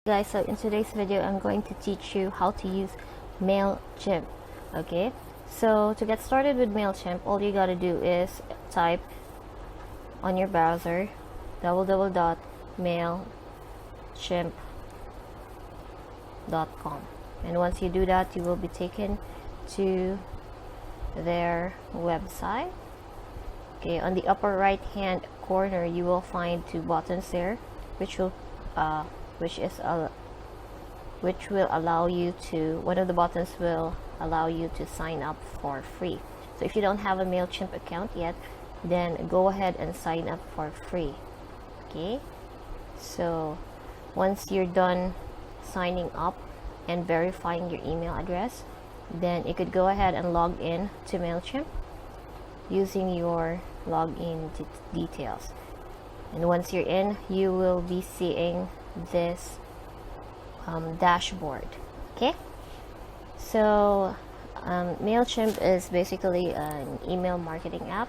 Guys, so in today's video I'm going to teach you how to use MailChimp. Okay, so to get started with MailChimp, all you gotta do is type on your browser www.mailchimp.com, and once you do that, you will be taken to their website. Okay, on the upper right hand corner you will find two buttons there, which will allow you to, one of the buttons will allow you to sign up for free. So if you don't have a MailChimp account yet, then go ahead and sign up for free. Okay, so once you're done signing up and verifying your email address, then you could go ahead and log in to MailChimp using your login details. And once you're in, you will be seeing this dashboard. Okay, so MailChimp is basically an email marketing app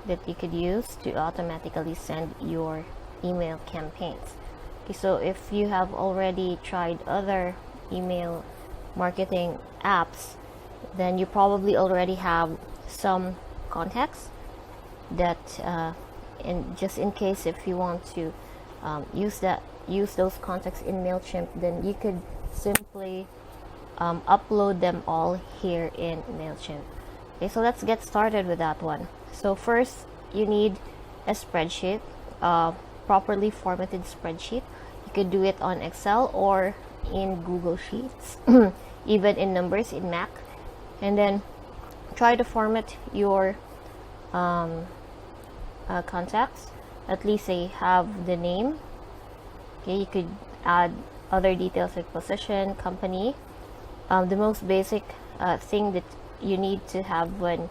that you could use to automatically send your email campaigns. Okay, so if you have already tried other email marketing apps, then you probably already have some contacts that just in case if you want to use those contacts in MailChimp, then you could simply upload them all here in MailChimp. Okay, so let's get started with that one. So first you need a spreadsheet, properly formatted spreadsheet. You could do it on Excel or in Google Sheets, even in Numbers in Mac. And then try to format your contacts. At least they have the name. Okay, you could add other details like position, company. The most basic thing that you need to have when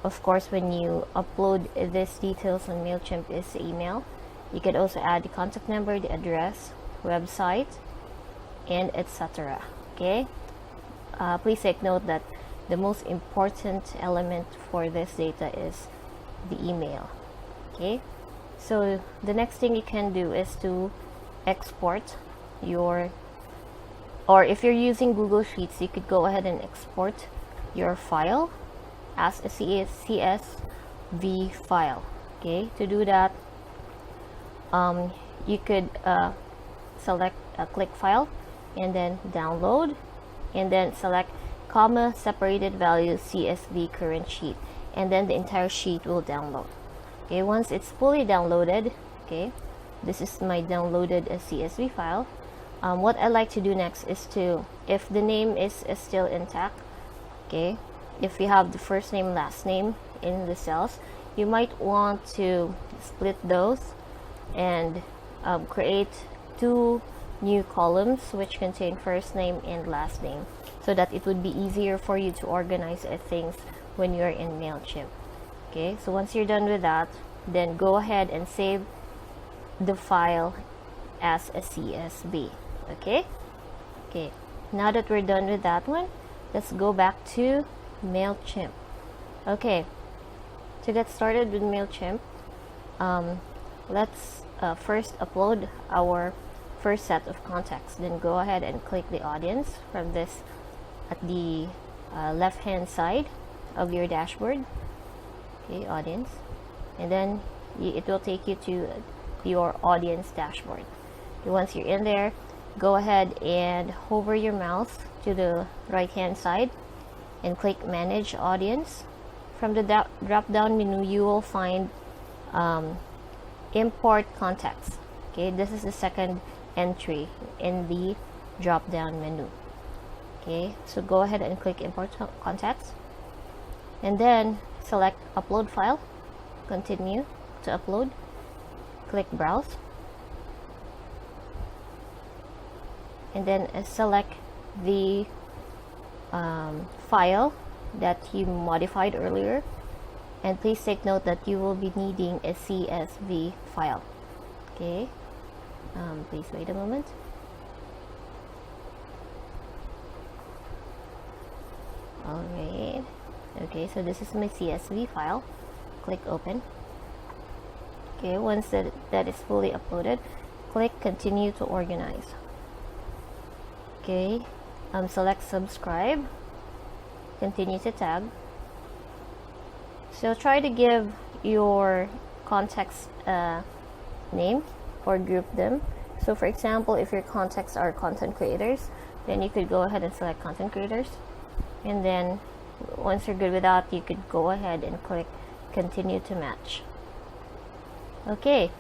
you upload these details on MailChimp is the email. You could also add the contact number, the address, website, and etc. Okay, please take note that the most important element for this data is the email. Okay, so the next thing you can do is to export your, or if you're using Google Sheets, you could go ahead and export your file as a CSV file. Okay, to do that, you could select click file and then download, and then select comma separated value CSV current sheet, and then the entire sheet will download. Okay, once it's fully downloaded, okay, this is my downloaded CSV file. What I like to do next is to, if the name is still intact, okay, if you have the first name, last name in the cells, you might want to split those and create two new columns which contain first name and last name, so that it would be easier for you to organize things when you're in MailChimp. Okay, so once you're done with that, then go ahead and save the file as a CSV. Okay, now that we're done with that one, let's go back to MailChimp. Okay, to get started with MailChimp, let's first upload our first set of contacts. Then go ahead and click the audience from this at the left hand side of your dashboard. Okay, audience, and then it will take you to your audience dashboard. Once you're in there, go ahead and hover your mouse to the right hand side and click manage audience. From the drop down menu, you will find import contacts. Okay, this is the second entry in the drop down menu. Okay, so go ahead and click import contacts, and then select upload file, continue to upload, click browse, and then select the file that you modified earlier, and please take note that you will be needing a CSV file. Okay, please wait a moment. Alright, okay, so this is my CSV file. Click open. Okay, once that is fully uploaded, click continue to organize. Okay, select subscribe, continue to tag. So try to give your contacts name or group them. So for example, if your contacts are content creators, then you could go ahead and select content creators, and then once you're good with that, you could go ahead and click continue to match. Okay,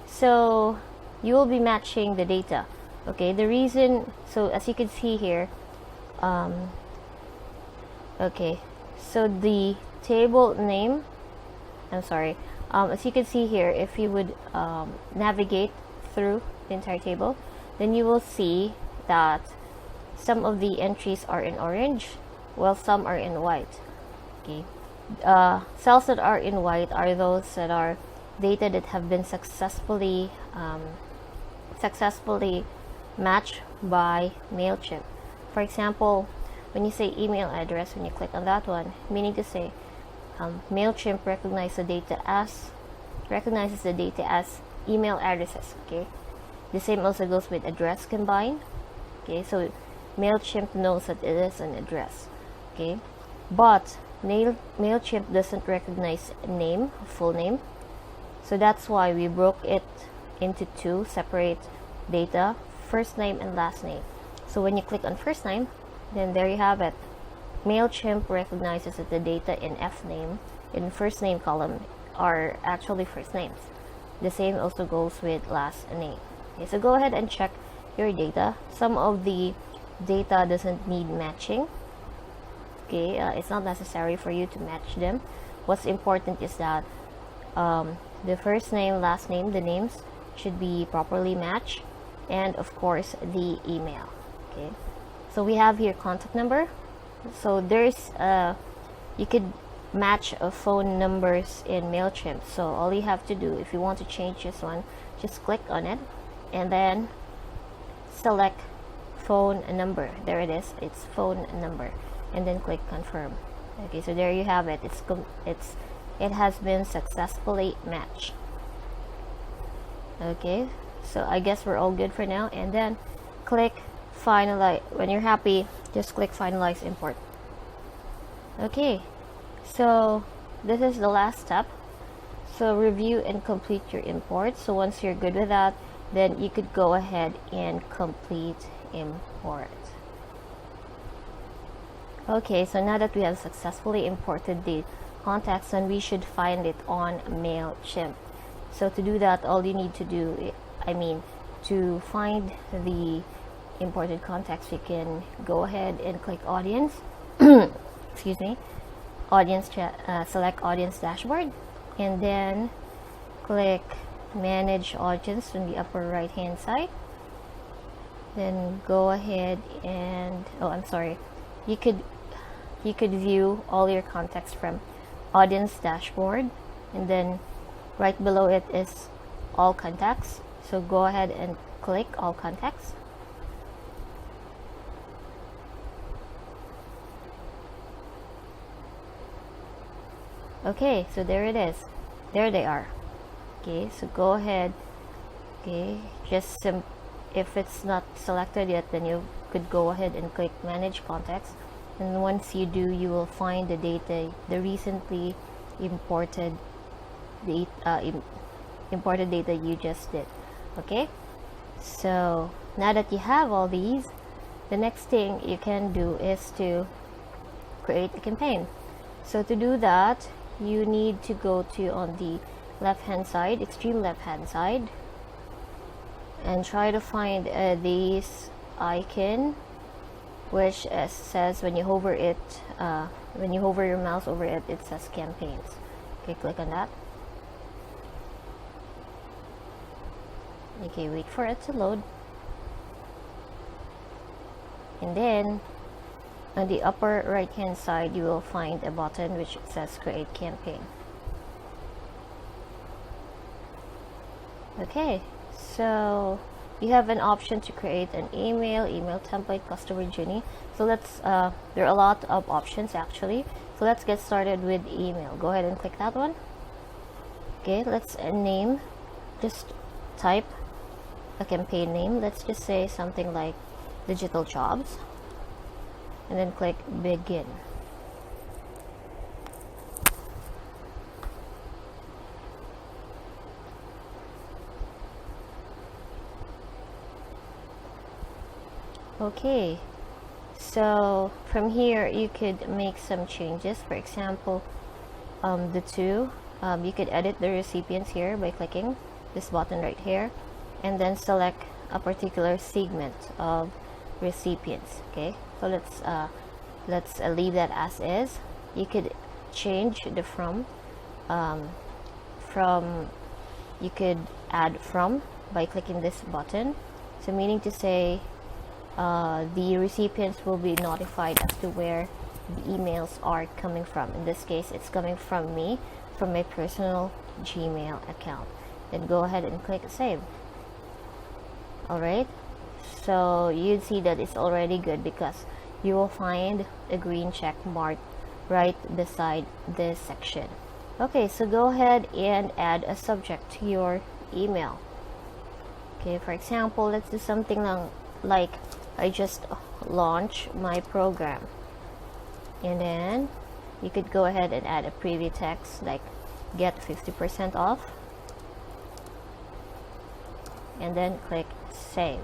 so you will be matching the data. Okay, the reason, so as you can see here, okay, so the table name, as you can see here, if you would navigate through the entire table, then you will see that some of the entries are in orange while some are in white. Okay, cells that are in white are those that are data that have been successfully matched by MailChimp. For example, when you say email address, when you click on that one, meaning to say MailChimp recognizes the data as email addresses. Okay, the same also goes with address combined. Okay, so MailChimp knows that it is an address. Okay, but MailChimp doesn't recognize name, full name, so that's why we broke it into two separate data, first name and last name. So when you click on first name, then there you have it. MailChimp recognizes that the data in F name, in first name column, are actually first names. The same also goes with last name. Okay, so go ahead and check your data. Some of the data doesn't need matching. Okay, it's not necessary for you to match them. What's important is that the first name, last name, the names should be properly matched, and of course the email. Okay, so we have here contact number. So there's you could match phone numbers in MailChimp. So all you have to do, if you want to change this one, just click on it and then select phone number. There it is, it's phone number, and then click confirm. Okay, so there you have it. It has been successfully matched. Okay, so I guess we're all good for now, and then click finalize. When you're happy, just click finalize import. Okay, so this is the last step. So review and complete your import. So once you're good with that, then you could go ahead and complete import. Okay, so now that we have successfully imported the contacts, then we should find it on MailChimp. So to do that, all you need to do, to find the imported contacts, you can go ahead and click audience excuse me, select audience dashboard, and then click manage audience on the upper right hand side. Then go ahead and you could view all your contacts from audience dashboard, and then right below it is all contacts. So go ahead and click all contacts. Okay, so there it is. There they are. Okay, so go ahead. Okay, if it's not selected yet, then you could go ahead and click manage contacts, and once you do, you will find the data, the recently imported data you just did. Okay, so now that you have all these, the next thing you can do is to create a campaign. So to do that, you need to go to on the left hand side, extreme left hand side, and try to find this icon which says, when you hover your mouse over it, it says campaigns. Okay, click on that. Okay, wait for it to load, and then on the upper right hand side you will find a button which says create campaign. Okay, so you have an option to create an email template, customer journey. So let's there are a lot of options actually, so let's get started with email. Go ahead and click that one. Okay, let's name, just type a campaign name. Let's just say something like digital jobs, and then click begin. Okay, so from here you could make some changes. For example, you could edit the recipients here by clicking this button right here, and then select a particular segment of recipients. Okay, so let's leave that as is. You could change the from you could add from by clicking this button, so meaning to say the recipients will be notified as to where the emails are coming from. In this case, it's coming from me, from my personal Gmail account. Then go ahead and click save. Alright, so you'd see that it's already good because you will find a green check mark right beside this section. Okay, so go ahead and add a subject to your email. Okay, for example, let's do something like I just launched my program, and then you could go ahead and add a preview text like get 50% off, and then click save.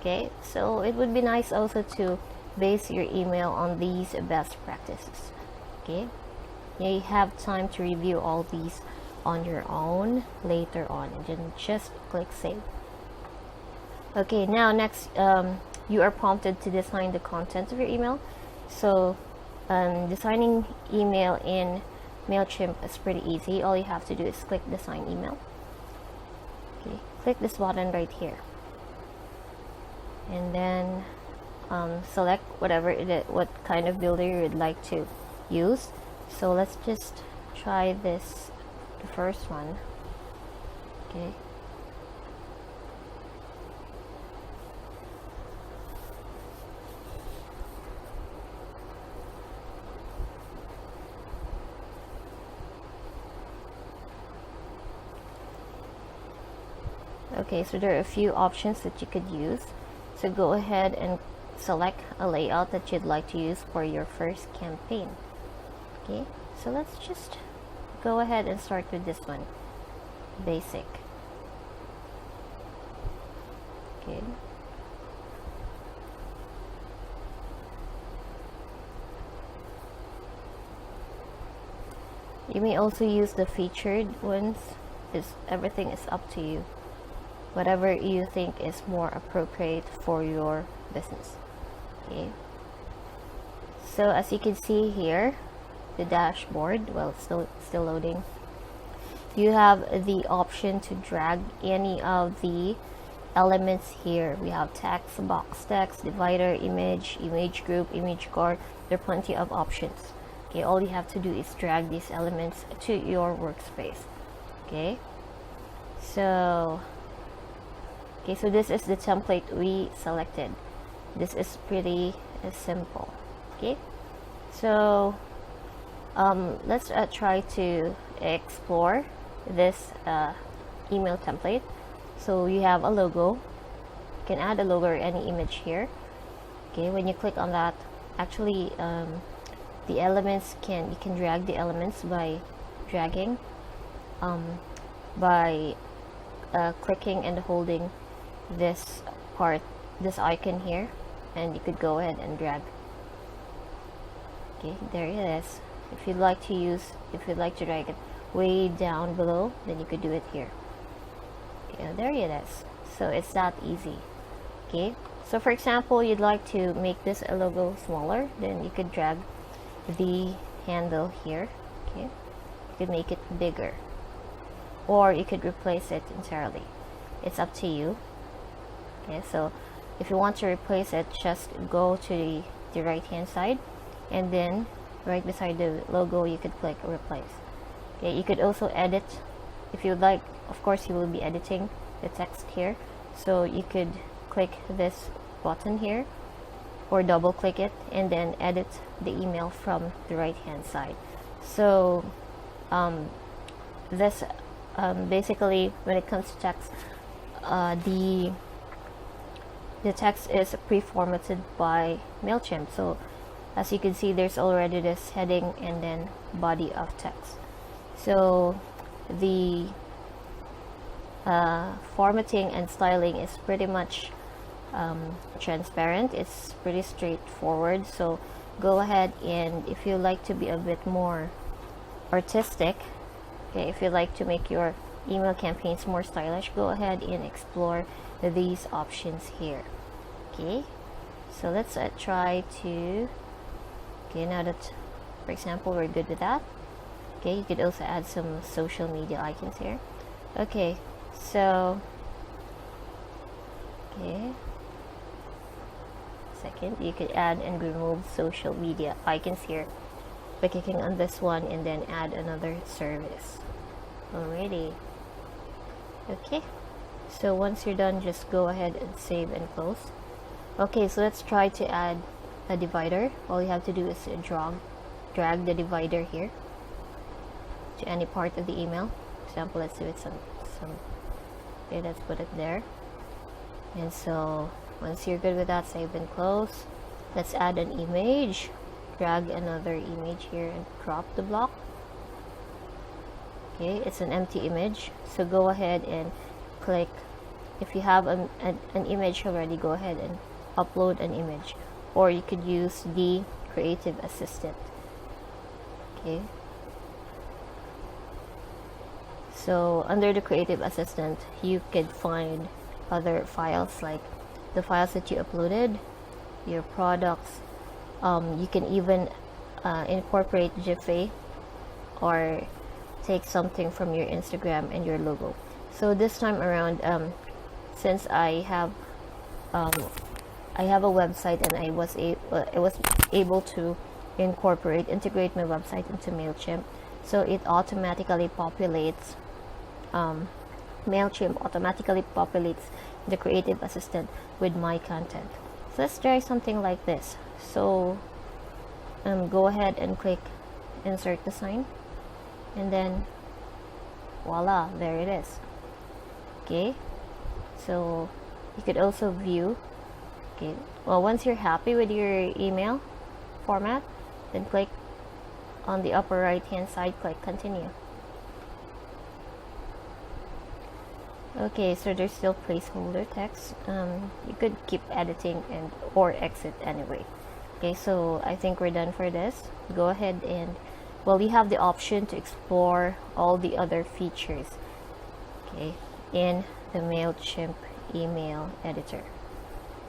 Okay, so it would be nice also to base your email on these best practices. Okay, you have time to review all these on your own later on, and then just click save. Okay, now next you are prompted to design the content of your email. So designing email in MailChimp is pretty easy. All you have to do is click design email. Okay, click this button right here, and then select what kind of builder you would like to use. So let's just try this, the first one. Okay, okay, so there are a few options that you could use. So go ahead and select a layout that you'd like to use for your first campaign. Okay, so let's just go ahead and start with this one, basic. Okay, you may also use the featured ones. Everything is up to you, whatever you think is more appropriate for your business. Okay, so as you can see here, the dashboard, well, it's still loading. You have the option to drag any of the elements here. We have text, box text, divider, image group, image card. There are plenty of options. Okay, all you have to do is drag these elements to your workspace. Okay, so this is the template we selected. This is pretty simple. Okay, so let's try to explore this email template. So you have a logo. You can add a logo or any image here. Okay, when you click on that, actually the elements you can drag the elements by dragging, by clicking and holding this icon here, and you could go ahead and drag. Okay, there it is. If you'd like to drag it way down below, then you could do it here. Okay, there it is. So it's that easy. Okay, so for example, you'd like to make this a logo smaller, then you could drag the handle here. Okay, you could make it bigger, or you could replace it entirely. It's up to you. Okay, so if you want to replace it, just go to the right hand side, and then right beside the logo you could click replace. Okay, you could also edit if you'd like. Of course, you will be editing the text here, so you could click this button here or double click it and then edit the email from the right hand side. So this basically, when it comes to text, the text is pre-formatted by MailChimp. So as you can see, there's already this heading and then body of text. So the formatting and styling is pretty much transparent. It's pretty straightforward. So go ahead, and if you like to be a bit more artistic, okay, if you like to make your email campaigns more stylish, go ahead and explore these options here. Okay, so let's try to, okay, now that, for example, we're good with that. Okay, you could also add some social media icons here. Okay, so, okay, second, you could add and remove social media icons here by clicking on this one and then add another service. Alrighty. Okay, so once you're done, just go ahead and save and close. Okay, so let's try to add a divider. All you have to do is drag the divider here to any part of the email. For example, let's do it some okay, let's put it there. And so once you're good with that, save and close. Let's add an image. Drag another image here and crop the block. Okay, it's an empty image, so go ahead and click, if you have an image already, go ahead and upload an image, or you could use the creative assistant. Okay, so under the creative assistant, you could find other files like the files that you uploaded, your products. You can even incorporate GIF or take something from your Instagram and your logo. So this time around, since I have a website and I was able to integrate my website into MailChimp, so it automatically populates, MailChimp automatically populates the creative assistant with my content. So let's try something like this. So go ahead and click insert design, and then voila, there it is. Okay, so you could also view. Okay, well, once you're happy with your email format, then click on the upper right hand side, click continue. Okay, so there's still placeholder text. You could keep editing and or exit anyway. Okay, so I think we're done for this. Go ahead and, well, you have the option to explore all the other features, okay, in the MailChimp email editor.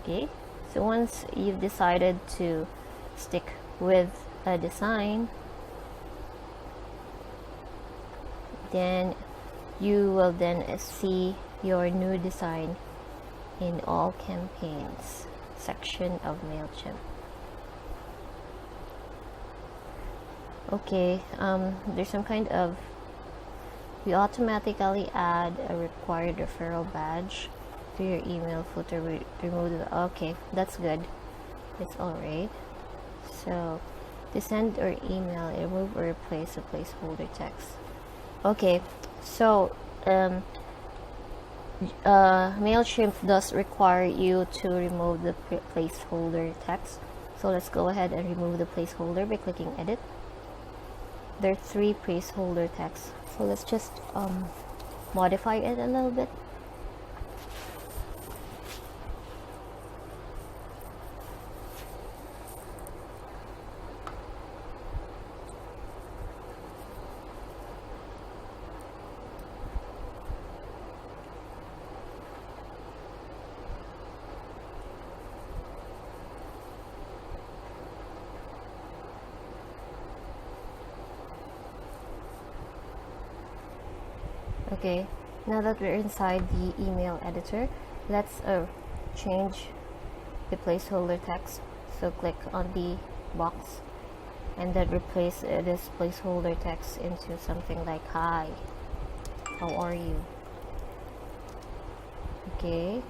Okay, so once you've decided to stick with a design, then you will then see your new design in all campaigns section of MailChimp. Okay, there's some kind of, we automatically add a required referral badge to your email footer. Okay, that's good. It's alright. So to send or email, remove or replace a placeholder text. Okay, so MailChimp does require you to remove the placeholder text. So let's go ahead and remove the placeholder by clicking edit. There are 3 placeholder texts, so let's just modify it a little bit. Okay, now that we're inside the email editor, let's change the placeholder text. So click on the box and then replace this placeholder text into something like hi, how are you? Okay,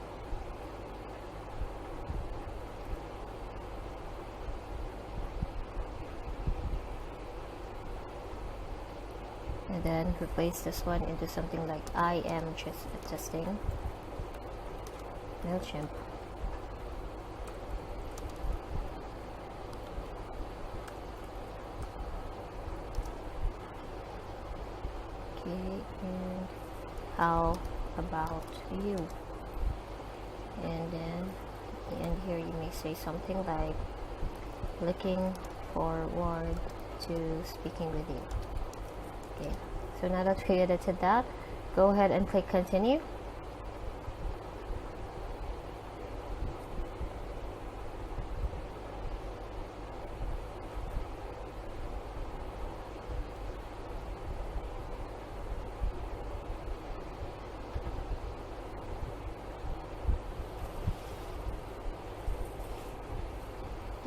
and then replace this one into something like I am just testing MailChimp. Okay, and how about you? And then at the end here you may say something like looking forward to speaking with you. Okay, so now that we edited that, go ahead and click continue.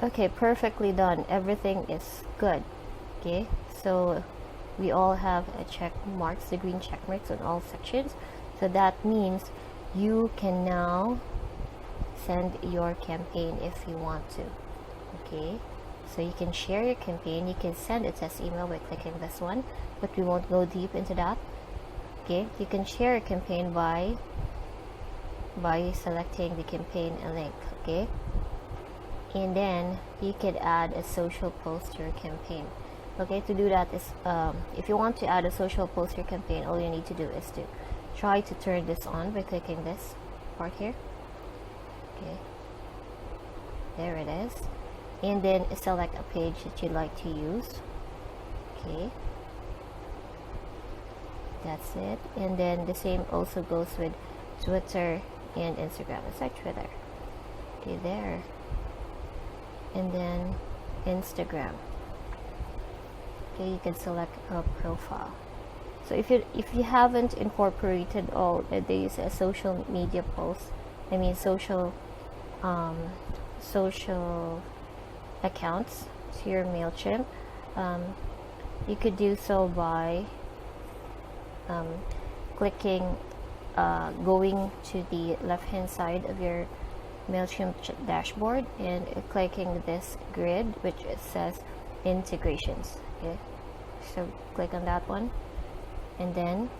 Okay, perfectly done. Everything is good. Okay, so we all have a check marks, the green check marks on all sections. So that means you can now send your campaign if you want to. Okay, so you can share your campaign, you can send a test email by clicking this one, but we won't go deep into that. Okay, you can share a campaign by selecting the campaign link. Okay, and then you could add a social post to your campaign. Okay, to do that is if you want to add a social post to your campaign, all you need to do is to try to turn this on by clicking this part here. Okay, there it is, and then select a page that you'd like to use. Okay, that's it. And then the same also goes with Twitter and Instagram. It's like Twitter. Okay, there. And then Instagram. Okay, you can select a profile. So if you haven't incorporated all these social media posts, I mean social accounts to your MailChimp, you could do so by clicking going to the left hand side of your MailChimp dashboard and clicking this grid which it says integrations. Okay, so click on that one and then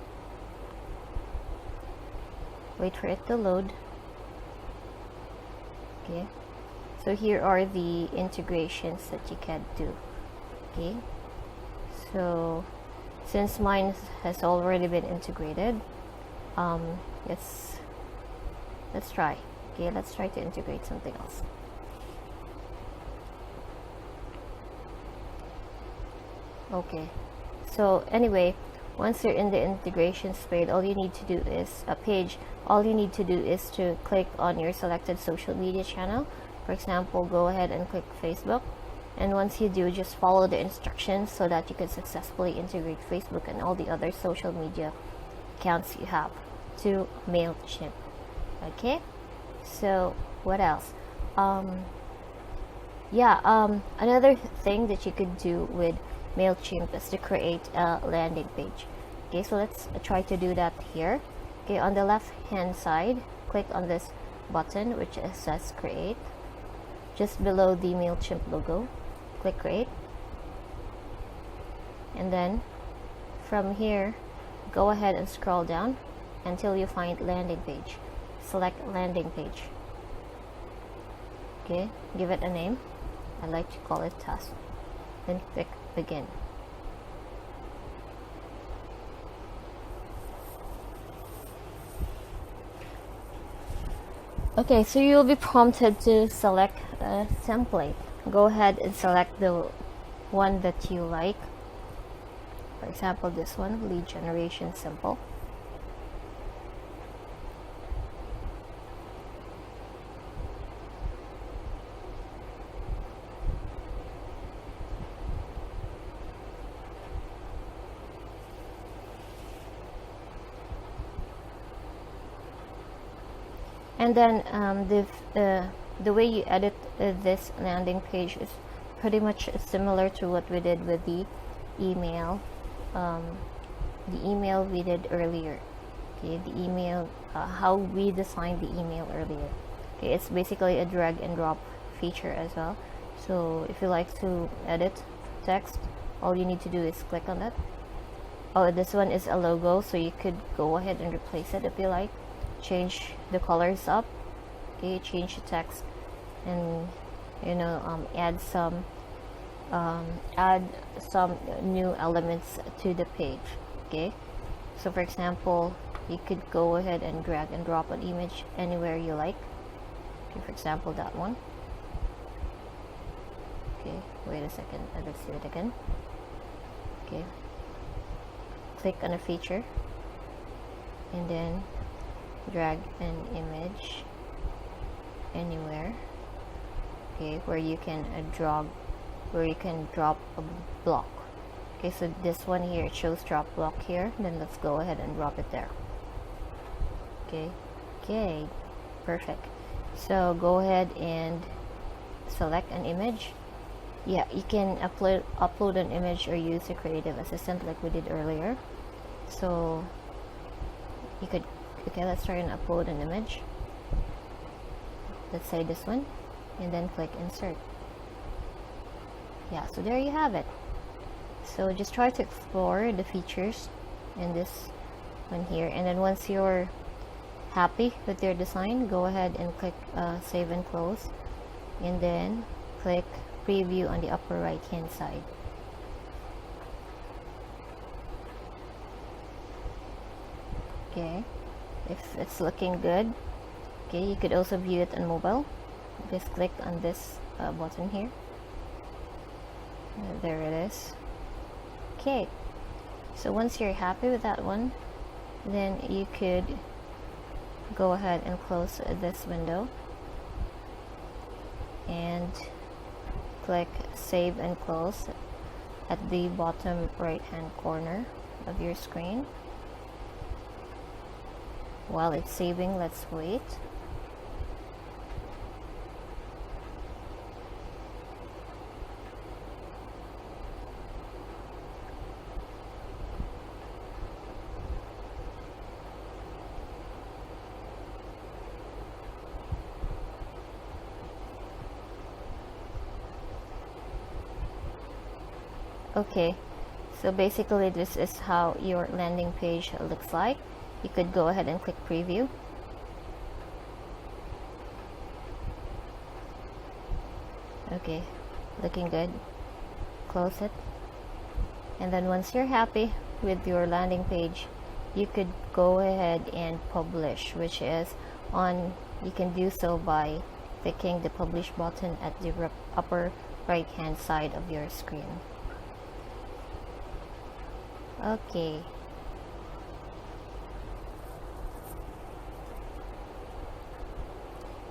wait for it to load. Okay, so here are the integrations that you can do. Okay, so since mine has already been integrated, let's try. Okay, let's try to integrate something else. Okay, so anyway, once you're in the integrations page, all you need to do is to click on your selected social media channel. For example, go ahead and click Facebook, and once you do, just follow the instructions so that you can successfully integrate Facebook and all the other social media accounts you have to MailChimp. Okay, so what else? Another thing that you could do with MailChimp is to create a landing page. Okay, so let's try to do that here. Okay, on the left hand side, click on this button which says create. Just below the MailChimp logo, click create, and then from here go ahead and scroll down until you find landing page. Select landing page. Okay, give it a name. I like to call it test, then click begin. Okay, so you'll be prompted to select a template. Go ahead and select the one that you like. For example, this one, lead generation simple. And then the way you edit this landing page is pretty much similar to what we did with the email we did earlier. Okay, the email, how we designed the email earlier. Okay, it's basically a drag and drop feature as well. So if you like to edit text, all you need to do is click on that. Oh, this one is a logo, so you could go ahead and replace it if you like. Change the colors up. Okay, change the text, and add some new elements to the page. Okay, So for example, you could go ahead and drag and drop an image anywhere you like. Okay, for example, that one. Okay, wait a second, let's do it again. Okay, click on a feature and then drag an image anywhere. Okay, where you can drop a block. Okay, so this one here, it shows drop block here. Then let's go ahead and drop it there. Okay, perfect. So go ahead and select an image. Yeah, you can upload an image or use a creative assistant like we did earlier. So you could, okay, let's try and upload an image. Let's say this one, and then click insert. Yeah, so there you have it. So just try to explore the features in this one here, and then once you're happy with your design, go ahead and click save and close, and then click preview on the upper right hand side. Okay, if it's looking good, okay, you could also view it on mobile. Just click on this button here. There it is. Okay, so once you're happy with that one, then you could go ahead and close this window and click save and close at the bottom right hand corner of your screen. While it's saving, let's wait. Okay, so basically this is how your landing page looks like. You could go ahead and click preview. Okay, looking good. Close it. And then once you're happy with your landing page, you could go ahead and publish, which is on, you can do so by clicking the publish button at the upper right hand side of your screen. Okay,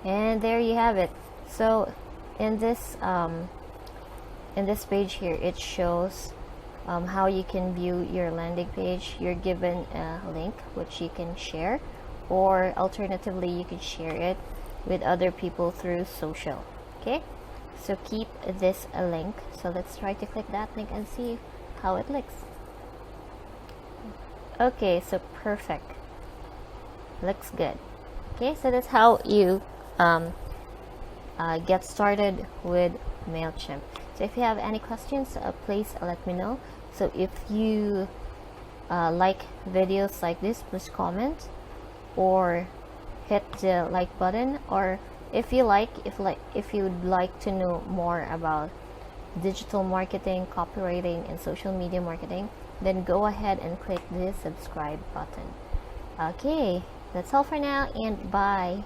and there you have it. So in this page here, it shows how you can view your landing page. You're given a link which you can share, or alternatively you could share it with other people through social. Okay, so keep this a link. So let's try to click that link and see how it looks. Okay, so perfect, looks good. Okay, so that's how you get started with MailChimp. So if you have any questions, please let me know. So if you like videos like this, please comment or hit the like button, or if you'd like to know more about digital marketing, copywriting, and social media marketing, then go ahead and click the subscribe button. Okay, that's all for now, and bye.